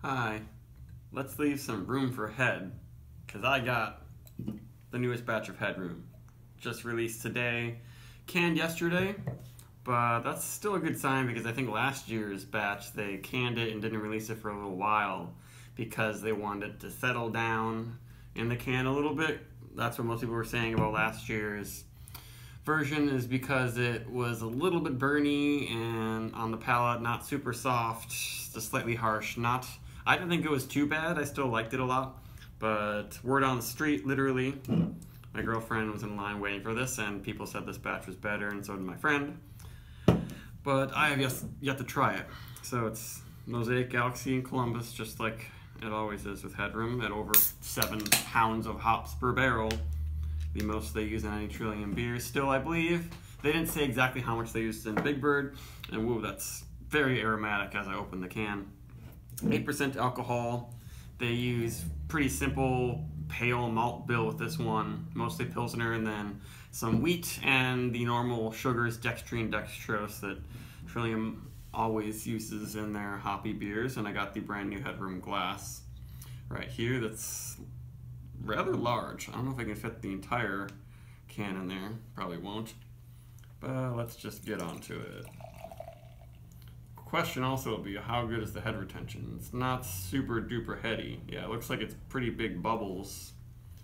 Hi, let's leave some room for head, because I got the newest batch of Headroom. Just released today, canned yesterday, but that's still a good sign because I think last year's batch they canned it and didn't release it for a little while because they wanted it to settle down in the can a little bit. That's what most people were saying about last year's version, is because it was a little bit burny and on the palate not super soft, just slightly harsh. I didn't think it was too bad. I still liked it a lot, but word on the street, literally, my girlfriend was in line waiting for this and people said this batch was better, and so did my friend, but I have yet to try it. So it's Mosaic Galaxy in Columbus, just like it always is with Headroom, at over 7 pounds of hops per barrel, the most they use in any Trillium beer still, I believe. They didn't say exactly how much they used in Big Bird, and whoa, that's very aromatic as I open the can. 8% alcohol. They use pretty simple pale malt bill with this one, mostly Pilsner, and then some wheat and the normal sugars, dextrine, dextrose, that Trillium always uses in their hoppy beers. And I got the brand new Headroom glass right here that's rather large. I don't know if I can fit the entire can in there, probably won't, but let's just get onto it. Question also will be, how good is the head retention? It's not super duper heady. Yeah, it looks like it's pretty big bubbles.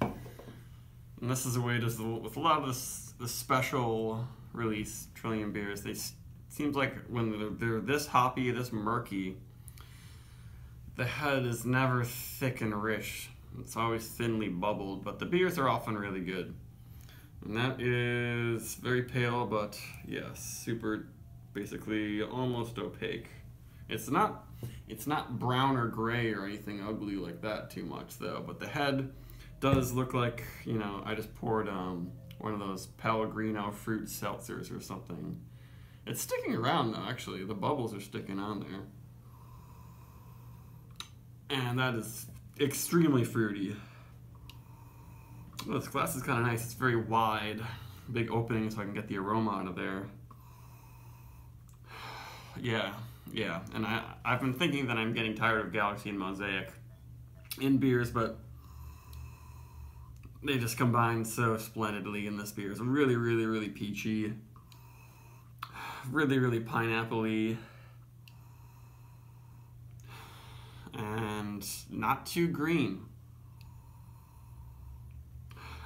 And this is the way it is with a lot of the special release Trillium beers. Seems like when they're this hoppy, this murky, the head is never thick and rich. It's always thinly bubbled, but the beers are often really good. And that is very pale, but yeah, super, basically almost opaque. It's not brown or gray or anything ugly like that too much though, but the head does look like, you know, I just poured one of those Pellegrino fruit seltzers or something. It's sticking around though, actually. The bubbles are sticking on there. And that is extremely fruity. Well, this glass is kind of nice. It's very wide, big opening so I can get the aroma out of there. Yeah, and I've been thinking that I'm getting tired of Galaxy and Mosaic in beers, but they just combine so splendidly in this beer. It's really, really, really peachy, really, really pineapple-y, and not too green.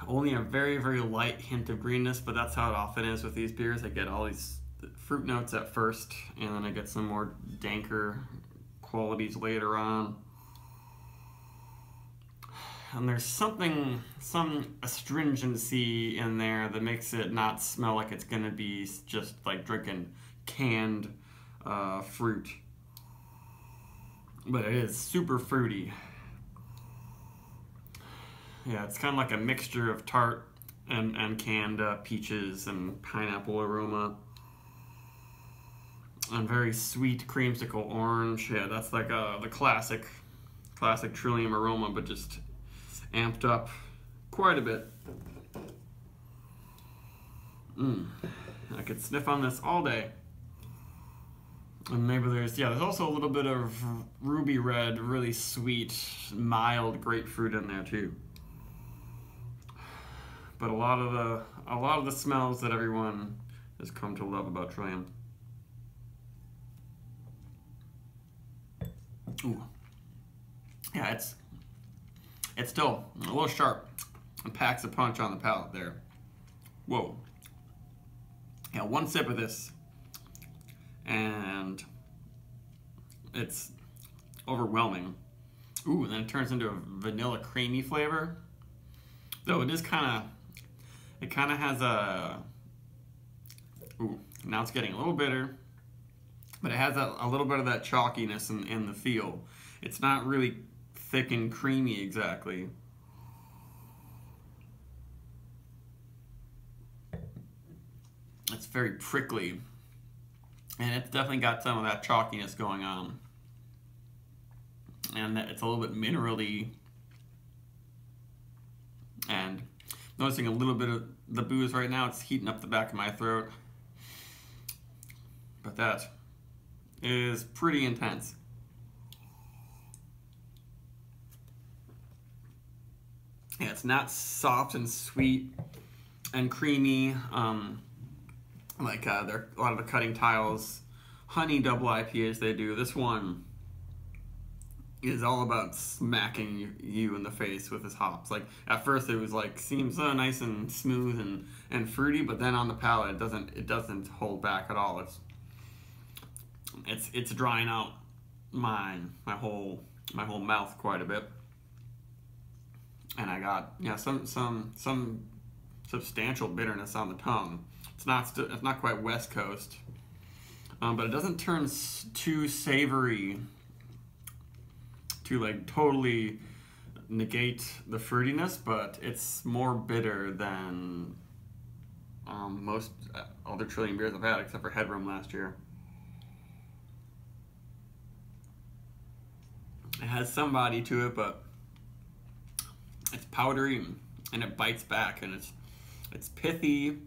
Only a very, very light hint of greenness, but that's how it often is with these beers. I get all these fruit notes at first, and then I get some more danker qualities later on. And there's some astringency in there that makes it not smell like it's gonna be just like drinking canned fruit. But it is super fruity. Yeah, it's kind of like a mixture of tart and canned peaches and pineapple aroma. And very sweet creamsicle orange. Yeah, that's like the classic Trillium aroma, but just amped up quite a bit. I could sniff on this all day. And maybe there's also a little bit of ruby red, really sweet, mild grapefruit in there too. But a lot of the smells that everyone has come to love about Trillium. Ooh. Yeah, it's still a little sharp. It packs a punch on the palate there. Whoa. Yeah, one sip of this and it's overwhelming. Ooh, and then it turns into a vanilla creamy flavor. Though it is it kind of has a, ooh, now it's getting a little bitter, but it has a little bit of that chalkiness in the feel. It's not really thick and creamy exactly. It's very prickly, and it's definitely got some of that chalkiness going on. And it's a little bit minerally, and noticing a little bit of the booze right now. It's heating up the back of my throat, but that is pretty intense. Yeah, it's not soft and sweet and creamy like a lot of the Cutting Tiles honey double IPAs they do. This one is all about smacking you in the face with his hops. Like at first it was like seems nice and smooth and fruity, but then on the palate it doesn't hold back at all. It's drying out my whole mouth quite a bit. And I got some substantial bitterness on the tongue. It's not quite West Coast, but it doesn't turn too savory to like totally negate the fruitiness. But it's more bitter than most other Trillium beers I've had, except for Headroom last year. It has some body to it, but it's powdery and it bites back, and it's pithy.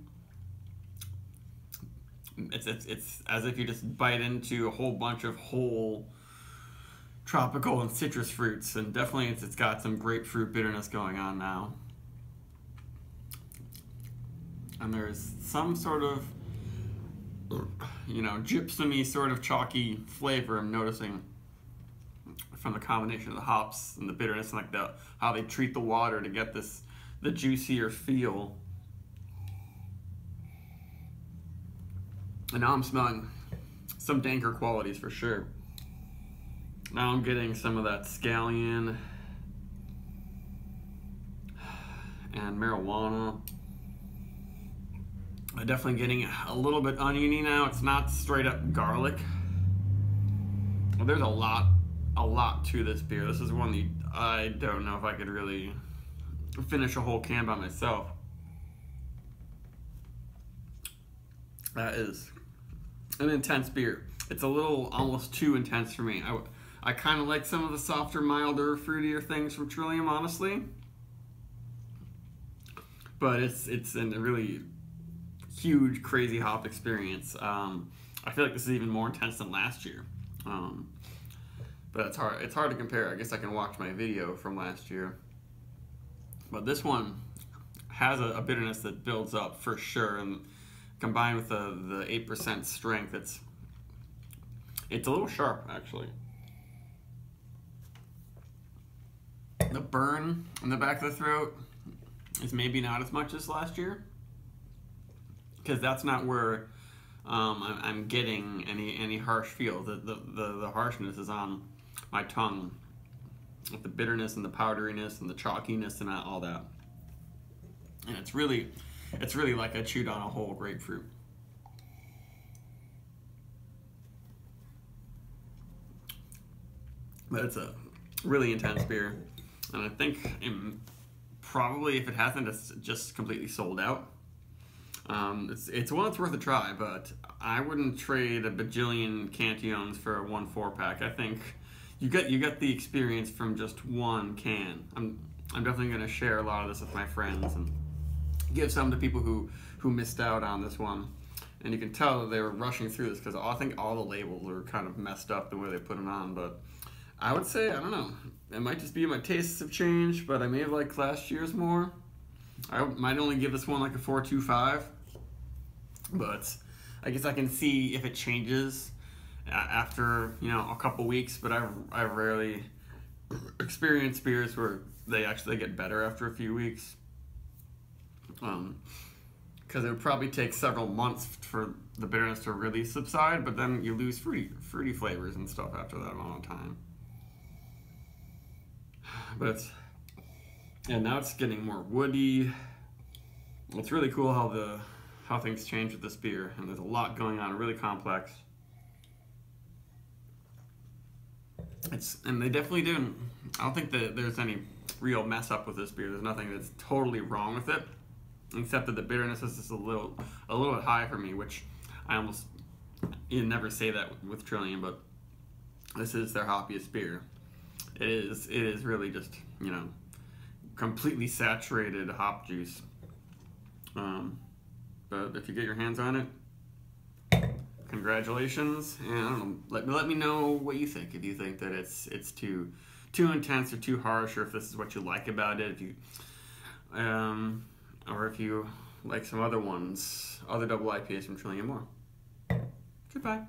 It's as if you just bite into a whole bunch of whole tropical and citrus fruits, and definitely it's got some grapefruit bitterness going on now. And there's some sort of gypsum-y sort of chalky flavor I'm noticing from the combination of the hops and the bitterness, and like how they treat the water to get the juicier feel. And now I'm smelling some danker qualities for sure. Now I'm getting some of that scallion and marijuana. I'm definitely getting a little bit oniony now. It's not straight up garlic. Well, there's a lot to this beer. This is one that I don't know if I could really finish a whole can by myself. That is an intense beer. It's a little almost too intense for me. I kind of like some of the softer, milder, fruitier things from Trillium, honestly. But it's a really huge, crazy hop experience. I feel like this is even more intense than last year. But it's hard to compare. I guess I can watch my video from last year. But this one has a bitterness that builds up for sure, and combined with the 8% strength, it's a little sharp actually. The burn in the back of the throat is maybe not as much as last year, because that's not where I'm getting any harsh feel. The harshness is on my tongue, with the bitterness and the powderiness and the chalkiness and all that. And it's really like I chewed on a whole grapefruit. But it's a really intense beer, and I think probably if it hasn't, it's just completely sold out. It's one that's worth a try, but I wouldn't trade a bajillion Cantillons for a 1 4-pack. I think you get the experience from just one can. I'm definitely going to share a lot of this with my friends and give some to people who missed out on this one. And you can tell that they were rushing through this because I think all the labels are kind of messed up the way they put them on. But I would say, I don't know, it might just be my tastes have changed, but I may have liked last year's more. I might only give this one like a 4.25, but I guess I can see if it changes after a couple weeks. But I rarely experience beers where they actually get better after a few weeks, because it would probably take several months for the bitterness to really subside, but then you lose fruity flavors and stuff after that amount of time. But now it's getting more woody. It's really cool how things change with this beer, and there's a lot going on, really complex. And they definitely do. I don't think that there's any real mess up with this beer. There's nothing that's totally wrong with it, except that the bitterness is just a little bit high for me, which you never say that with Trillium, but this is their hoppiest beer. It is really just, completely saturated hop juice. But if you get your hands on it, congratulations. And I don't know, let me know what you think. If you think that it's too intense or too harsh, or if this is what you like about it. or if you like some other ones, other double IPAs from Trillium more. Goodbye.